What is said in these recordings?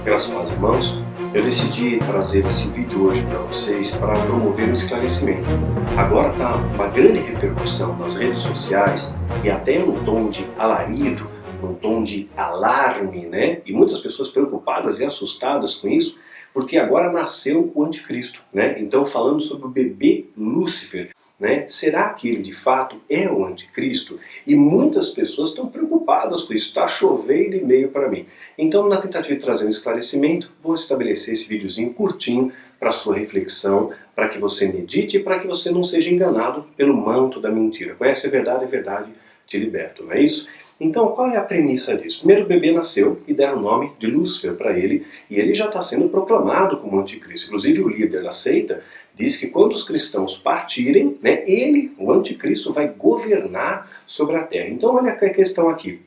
Graças a Deus, irmãos, eu decidi trazer esse vídeo hoje para vocês para promover um esclarecimento. Agora está uma grande repercussão nas redes sociais e até num tom de alarido, num tom de alarme, né? E muitas pessoas preocupadas e assustadas com isso, porque agora nasceu o anticristo, né? Então falando sobre o bebê Lúcifer, né? Será que ele de fato é o anticristo? E muitas pessoas estão preocupadas com isso, está chovendo e-mail para mim. Então, na tentativa de trazer um esclarecimento, vou estabelecer esse videozinho curtinho para sua reflexão, para que você medite e para que você não seja enganado pelo manto da mentira. Conhece a verdade te liberta, não é isso? Então, qual é a premissa disso? Primeiro, o bebê nasceu e deram o nome de Lúcifer para ele, e ele já está sendo proclamado como anticristo. Inclusive, o líder da seita diz que quando os cristãos partirem, né, ele, o anticristo, vai governar sobre a terra. Então, olha a questão aqui.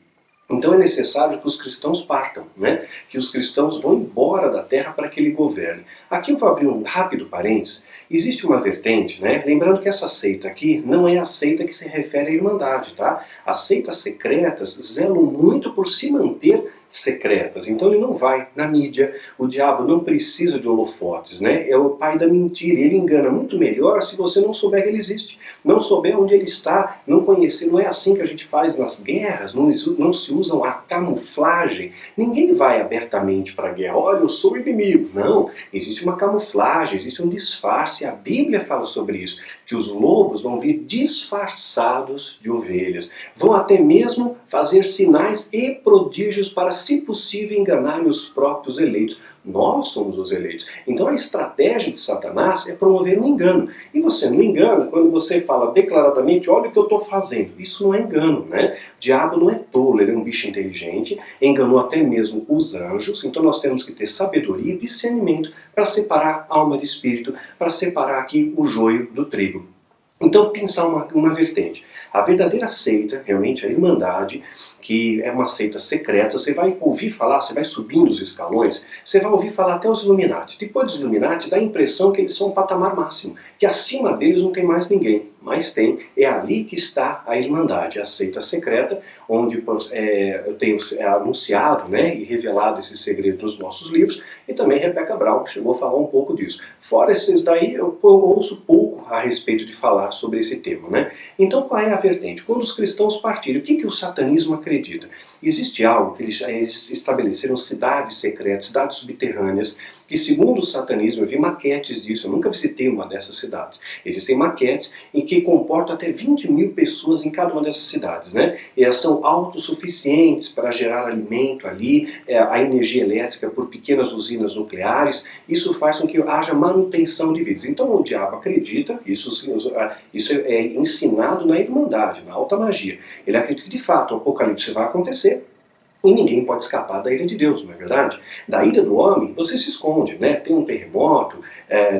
Então é necessário que os cristãos partam, né? Que os cristãos vão embora da terra para que ele governe. Aqui eu vou abrir um rápido parênteses. Existe uma vertente, né? Lembrando que essa seita aqui não é a seita que se refere à Irmandade, tá? As seitas secretas zelam muito por se manter secretas. Então ele não vai na mídia, o diabo não precisa de holofotes, né? É o pai da mentira, ele engana muito melhor se você não souber que ele existe. Não souber onde ele está, não conhecer, não é assim que a gente faz nas guerras, não se usam a camuflagem. Ninguém vai abertamente para a guerra, olha, eu sou o inimigo. Não, existe uma camuflagem, existe um disfarce, a Bíblia fala sobre isso, que os lobos vão vir disfarçados de ovelhas, vão até mesmo fazer sinais e prodígios para, se possível, enganar os próprios eleitos. Nós somos os eleitos. Então a estratégia de Satanás é promover um engano. E você não engana quando você fala declaradamente, olha o que eu estou fazendo. Isso não é engano, né? O diabo não é tolo, ele é um bicho inteligente, enganou até mesmo os anjos, então nós temos que ter sabedoria e discernimento para separar alma de espírito, para separar aqui o joio do trigo. Então pensar uma vertente. A verdadeira seita, realmente a Irmandade, que é uma seita secreta, você vai ouvir falar, você vai subindo os escalões, você vai ouvir falar até os Illuminati. Depois dos Illuminati dá a impressão que eles são um patamar máximo, que acima deles não tem mais ninguém. Mas tem, é ali que está a Irmandade, a seita secreta, onde eu tenho anunciado, né, e revelado esses segredos nos nossos livros, e também Rebecca Brown chegou a falar um pouco disso. Fora esses daí, eu ouço pouco a respeito de falar sobre esse tema, né? Então qual é a vertente? Quando os cristãos partirem, o que o satanismo acredita? Existe algo que eles estabeleceram cidades secretas, cidades subterrâneas, que segundo o satanismo, eu vi maquetes disso, eu nunca visitei uma dessas cidades. Existem maquetes em que comportam até 20 mil pessoas em cada uma dessas cidades, né? E elas são autossuficientes para gerar alimento ali, a energia elétrica por pequenas usinas nucleares. Isso faz com que haja manutenção de vidas. Então o diabo acredita, isso é ensinado na Irmandade, na alta magia. Ele acredita que de fato o apocalipse vai acontecer, e ninguém pode escapar da ira de Deus, não é verdade? Da ira do homem, você se esconde, né? Tem um terremoto,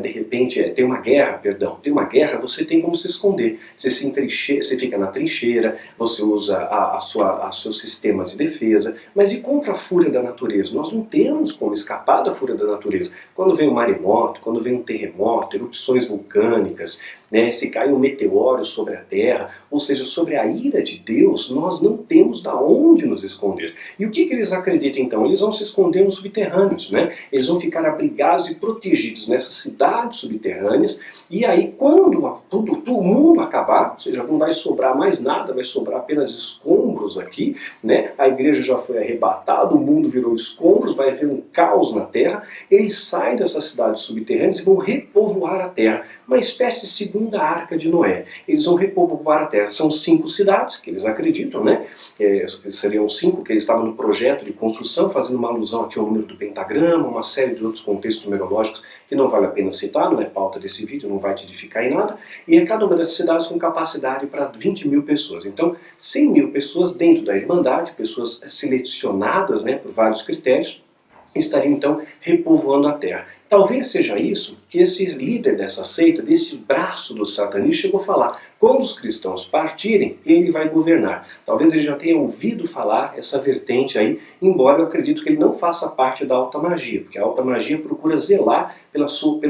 de repente tem uma guerra, tem uma guerra, você tem como se esconder. Você fica na trincheira, você usa os seus sistemas de defesa, mas e contra a fúria da natureza? Nós não temos como escapar da fúria da natureza. Quando vem um maremoto, quando vem um terremoto, erupções vulcânicas, né, se cai um meteoro sobre a Terra, ou seja, sobre a ira de Deus, nós não temos da onde nos esconder. E o que eles acreditam então? Eles vão se esconder nos subterrâneos, né? Eles vão ficar abrigados e protegidos nessas cidades subterrâneas, e aí quando o mundo acabar, ou seja, não vai sobrar mais nada, vai sobrar apenas escombros aqui, né? A igreja já foi arrebatada, o mundo virou escombros, vai haver um caos na Terra, eles saem dessas cidades subterrâneas e vão repovoar a Terra, uma espécie de segunda arca de Noé. Eles vão repovoar a Terra. São 5 cidades que eles acreditam, né? Seriam 5 que eles estavam no projeto de construção, fazendo uma alusão aqui ao número do pentagrama, uma série de outros contextos numerológicos que não vale a pena citar, não é pauta desse vídeo, não vai te edificar em nada. E cada uma dessas cidades com capacidade para 20 mil pessoas. Então, 100 mil pessoas dentro da Irmandade, pessoas selecionadas, né, por vários critérios, estariam então repovoando a Terra. Talvez seja isso que esse líder dessa seita, desse braço do satanismo, chegou a falar: quando os cristãos partirem, ele vai governar. Talvez ele já tenha ouvido falar essa vertente aí, embora eu acredito que ele não faça parte da alta magia, porque a alta magia procura zelar pelo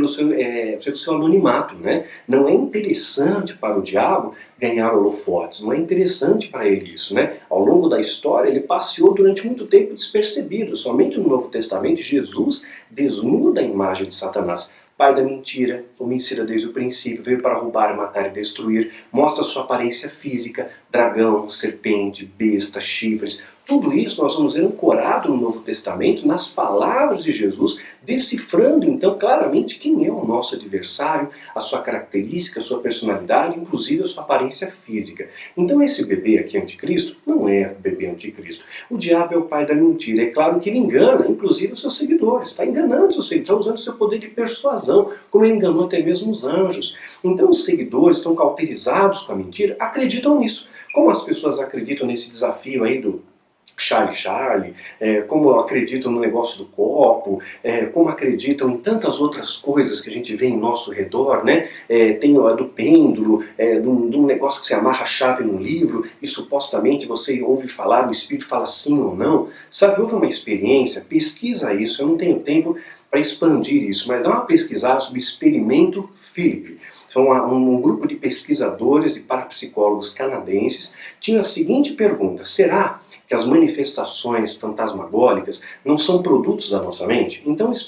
seu anonimato, né? Não é interessante para o diabo ganhar holofotes, não é interessante para ele isso, né? Ao longo da história ele passeou durante muito tempo despercebido. Somente no Novo Testamento Jesus desnuda a imagem de Satanás. Pai da mentira, homicida desde o princípio, veio para roubar, matar e destruir, mostra sua aparência física, dragão, serpente, besta, chifres. Tudo isso nós vamos ver ancorado no Novo Testamento, nas palavras de Jesus, decifrando então claramente quem é o nosso adversário, a sua característica, a sua personalidade, inclusive a sua aparência física. Então esse bebê aqui, anticristo, não é o bebê anticristo. O diabo é o pai da mentira. É claro que ele engana, inclusive, os seus seguidores. Está enganando os seus seguidores, está usando o seu poder de persuasão, como ele enganou até mesmo os anjos. Então os seguidores estão cauterizados com a mentira, acreditam nisso. Como as pessoas acreditam nesse desafio aí do Charlie, como acreditam no negócio do copo, como acreditam em tantas outras coisas que a gente vê em nosso redor, né? Tem a do pêndulo, de um negócio que você amarra a chave num livro e supostamente você ouve falar, o espírito fala sim ou não. Sabe, houve uma experiência, pesquisa isso, eu não tenho tempo para expandir isso, mas dá uma pesquisada sobre o experimento Philip. São um grupo de pesquisadores, de parapsicólogos canadenses, tinha a seguinte pergunta: será que as manifestações fantasmagóricas não são produtos da nossa mente? Então eles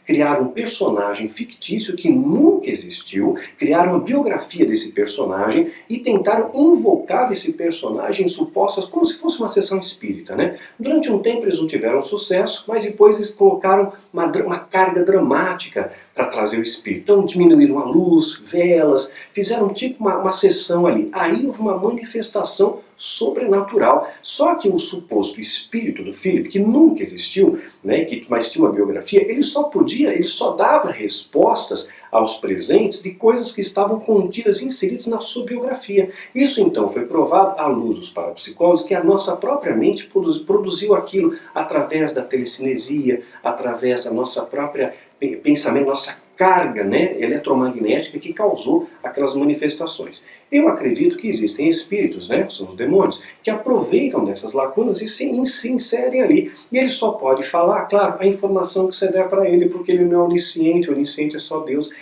criaram um personagem fictício que nunca existiu, criaram a biografia desse personagem e tentaram invocar esse personagem em supostas, como se fosse uma sessão espírita, né? Durante um tempo eles não tiveram sucesso, mas depois eles colocaram uma carga dramática para trazer o espírito. Então diminuíram a luz, velas, fizeram tipo uma sessão ali. Aí houve uma manifestação sobrenatural. Só que o suposto espírito do Philip, que nunca existiu, né, mas tinha uma biografia, ele só dava respostas aos presentes de coisas que estavam contidas, inseridas na sua biografia. Isso então foi provado à luz dos parapsicólogos que a nossa própria mente produziu aquilo através da telecinesia, através da nossa própria pensamento, nossa carga, né, eletromagnética que causou aquelas manifestações. Eu acredito que existem espíritos, né, são os demônios, que aproveitam dessas lacunas e se inserem ali. E ele só pode falar, claro, a informação que você der para ele, porque ele não é onisciente, onisciente é só Deus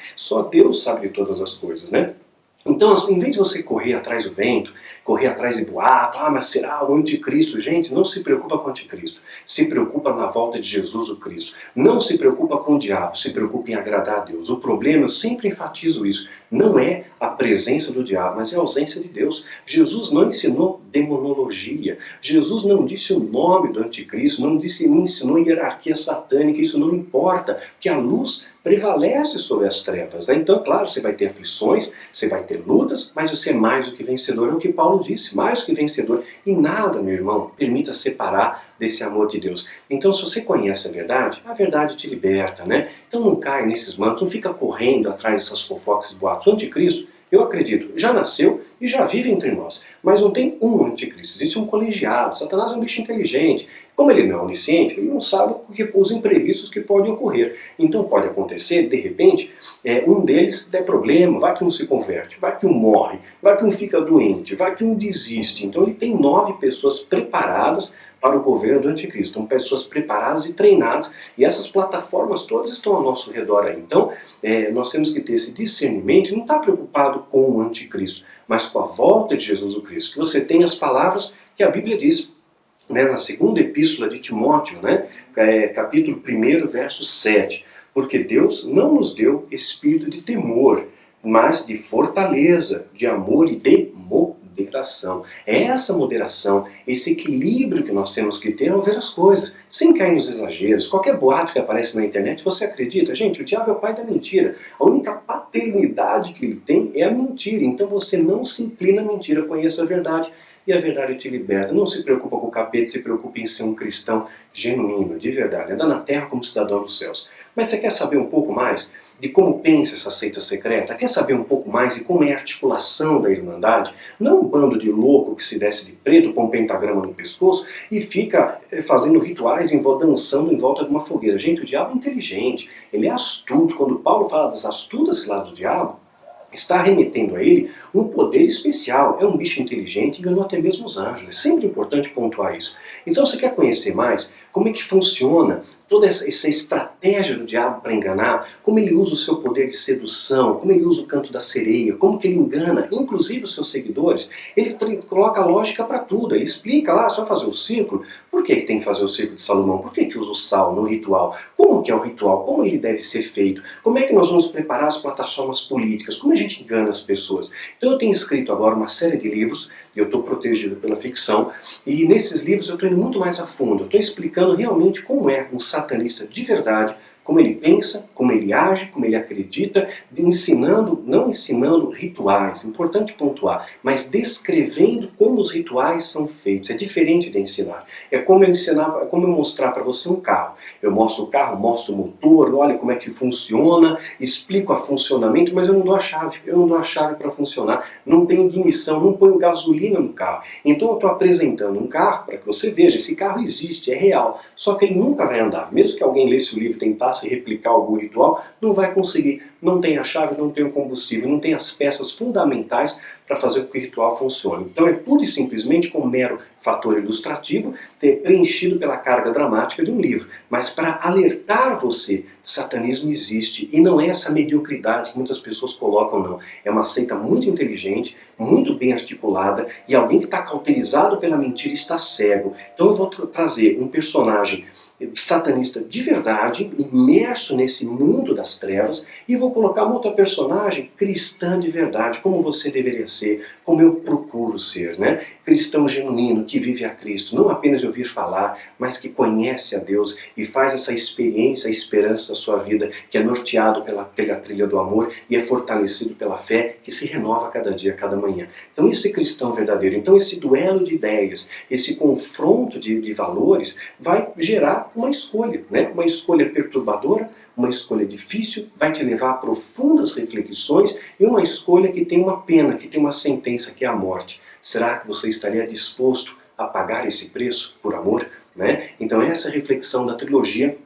sabe de todas as coisas, né? Então, em vez de você correr atrás do vento, correr atrás de boato, mas será o anticristo? Gente, não se preocupa com o anticristo. Se preocupa na volta de Jesus o Cristo. Não se preocupa com o diabo, se preocupa em agradar a Deus. O problema, eu sempre enfatizo isso, não é a presença do diabo, mas é a ausência de Deus. Jesus não ensinou demonologia. Jesus não disse o nome do anticristo, não ensinou hierarquia satânica, isso não importa, porque a luz prevalece sobre as trevas, né? Então, claro, você vai ter aflições, você vai ter lutas, mas você é mais do que vencedor, é o que Paulo disse, mais do que vencedor. E nada, meu irmão, permita separar desse amor de Deus. Então, se você conhece a verdade te liberta, né? Então não cai nesses mantos, não fica correndo atrás dessas fofocas e boatos. O anticristo, eu acredito, já nasceu e já vive entre nós. Mas não tem um anticristo, existe um colegiado. Satanás é um bicho inteligente. Como ele não é onisciente, ele não sabe os imprevistos que podem ocorrer. Então pode acontecer, de repente, um deles der problema, vai que um se converte, vai que um morre, vai que um fica doente, vai que um desiste. Então ele tem 9 pessoas preparadas para o governo do anticristo. São pessoas preparadas e treinadas, e essas plataformas todas estão ao nosso redor aí. Então, nós temos que ter esse discernimento e não estar preocupado com o anticristo, mas com a volta de Jesus o Cristo. Que você tenha as palavras que a Bíblia diz, né, na segunda epístola de Timóteo, né, capítulo 1, verso 7. Porque Deus não nos deu espírito de temor, mas de fortaleza, de amor e de moderação. É essa moderação, esse equilíbrio que nós temos que ter ao ver as coisas, sem cair nos exageros. Qualquer boato que aparece na internet, você acredita? Gente, o diabo é o pai da mentira. A única paternidade que ele tem é a mentira. Então você não se inclina à mentira, conheça a verdade. e a verdade te liberta. Não se preocupa com o capeta, se preocupe em ser um cristão genuíno, de verdade, andar na terra como cidadão dos céus. Mas você quer saber um pouco mais de como pensa essa seita secreta? Quer saber um pouco mais de como é a articulação da Irmandade? Não um bando de louco que se desce de preto com um pentagrama no pescoço e fica fazendo rituais, dançando em volta de uma fogueira. Gente, o diabo é inteligente, ele é astuto. Quando Paulo fala das astutas lá do diabo, está remetendo a ele um poder especial. É um bicho inteligente e enganou até mesmo os anjos. É sempre importante pontuar isso. Então, você quer conhecer mais como é que funciona toda essa estratégia do diabo para enganar, como ele usa o seu poder de sedução, como ele usa o canto da sereia, como que ele engana, inclusive os seus seguidores? Ele coloca lógica para tudo. Ele explica lá, só fazer o círculo. Por que tem que fazer o círculo de Salomão? Por que usa o sal no ritual? Como que é o ritual? Como ele deve ser feito? Como é que nós vamos preparar as plataformas políticas? Como a gente engana as pessoas? Então eu tenho escrito agora uma série de livros, eu estou protegido pela ficção, e nesses livros eu estou indo muito mais a fundo. Eu estou explicando realmente como é um satanista de verdade, como ele pensa, como ele age, como ele acredita, ensinando, não ensinando rituais, importante pontuar, mas descrevendo como os rituais são feitos. É diferente de ensinar. É como eu ensinar, é como eu mostrar para você um carro. Eu mostro o carro, mostro o motor, olha como é que funciona, explico o funcionamento, mas eu não dou a chave. Eu não dou a chave para funcionar. Não tem ignição, não ponho gasolina no carro. Então eu estou apresentando um carro para que você veja, esse carro existe, é real, só que ele nunca vai andar. Mesmo que alguém lesse o livro e tentasse replicar algum ritual, não vai conseguir. Não tem a chave, não tem o combustível, não tem as peças fundamentais para fazer com que o ritual funcione. Então é pura e simplesmente com um mero fator ilustrativo, ter preenchido pela carga dramática de um livro. Mas para alertar você, satanismo existe e não é essa mediocridade que muitas pessoas colocam, não. É uma seita muito inteligente, muito bem articulada e alguém que está cauterizado pela mentira está cego. Então eu vou trazer um personagem satanista de verdade, imerso nesse mundo das trevas, e vou colocar uma outra personagem cristã de verdade, como você deveria ser, como eu procuro ser, né? Cristão genuíno, que vive a Cristo, não apenas ouvir falar, mas que conhece a Deus e faz essa experiência, a esperança da sua vida, que é norteado pela trilha do amor e é fortalecido pela fé, que se renova a cada dia, a cada manhã. Então esse cristão verdadeiro, então esse duelo de ideias, esse confronto de valores, vai gerar uma escolha, né? Uma escolha perturbadora, uma escolha difícil, vai te levar a profundas reflexões e uma escolha que tem uma pena, que tem uma sentença que é a morte. Será que você estaria disposto a pagar esse preço por amor? Né? Então essa é a reflexão da trilogia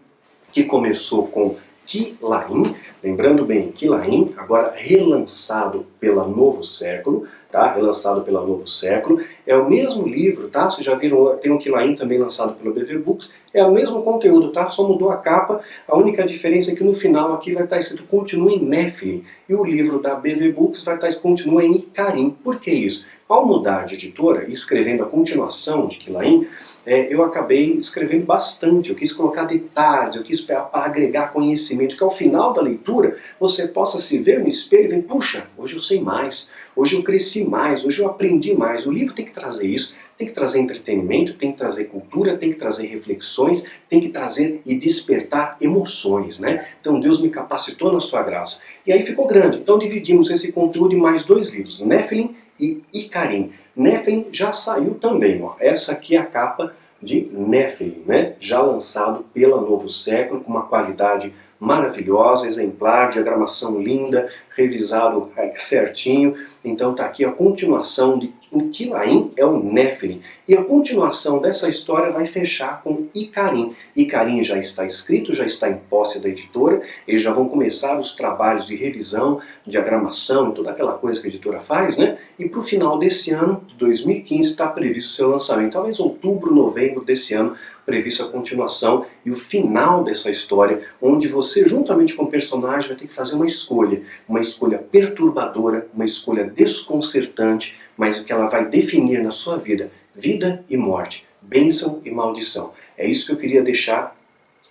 que começou com Quilaim, lembrando bem, Quilaim, agora relançado pela Novo Século, tá? Relançado pela Novo Século, é o mesmo livro, tá? Vocês já viram, tem o Quilaim também lançado pela BV Books, é o mesmo conteúdo, tá? Só mudou a capa, a única diferença é que no final aqui vai estar escrito Continua em Nephilim, e o livro da BV Books vai estar Continua em Icarim. Por que isso? Ao mudar de editora e escrevendo a continuação de Quilaim, eu acabei escrevendo bastante, eu quis colocar detalhes, eu quis para agregar conhecimento, que ao final da leitura você possa se ver no espelho e ver, puxa, hoje eu sei mais, hoje eu cresci mais, hoje eu aprendi mais. O livro tem que trazer isso, tem que trazer entretenimento, tem que trazer cultura, tem que trazer reflexões, tem que trazer e despertar emoções, né? Então Deus me capacitou na sua graça. E aí ficou grande, então dividimos esse conteúdo em mais dois livros, Nephilim e Icarim. Nephilim já saiu também, ó. Essa aqui é a capa de Nephilim, né? Já lançado pela Novo Século, com uma qualidade maravilhosa, exemplar, diagramação linda, revisado certinho. Então está aqui a continuação de Quilaim, é o Nephilim. E a continuação dessa história vai fechar com Icarim. Icarim já está escrito, já está em posse da editora, eles já vão começar os trabalhos de revisão, diagramação, toda aquela coisa que a editora faz, né? E para o final desse ano, de 2015, está previsto o seu lançamento. Talvez outubro, novembro desse ano, previsto a continuação e o final dessa história, onde você, juntamente com o personagem, vai ter que fazer uma escolha perturbadora, uma escolha desconcertante, mas o que ela vai definir na sua vida, vida e morte, bênção e maldição. É isso que eu queria deixar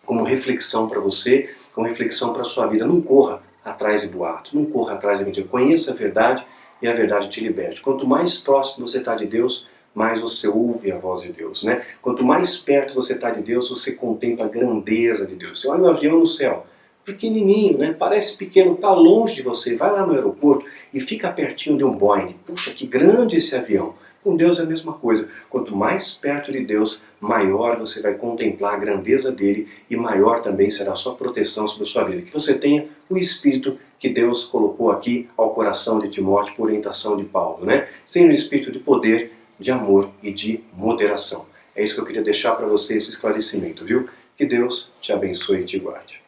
como reflexão para você, como reflexão para a sua vida. Não corra atrás de boato, não corra atrás de mentira. Conheça a verdade e a verdade te liberte. Quanto mais próximo você está de Deus, mais você ouve a voz de Deus, né? Quanto mais perto você está de Deus, você contempla a grandeza de Deus. Você olha o avião no céu, pequenininho, né? Parece pequeno, está longe de você. Vai lá no aeroporto e fica pertinho de um Boeing. Puxa, que grande esse avião. Com Deus é a mesma coisa. Quanto mais perto de Deus, maior você vai contemplar a grandeza dele e maior também será a sua proteção sobre a sua vida. Que você tenha o Espírito que Deus colocou aqui ao coração de Timóteo por orientação de Paulo, né? Tenha o Espírito de poder, de amor e de moderação. É isso que eu queria deixar para você, esse esclarecimento, viu? Que Deus te abençoe e te guarde.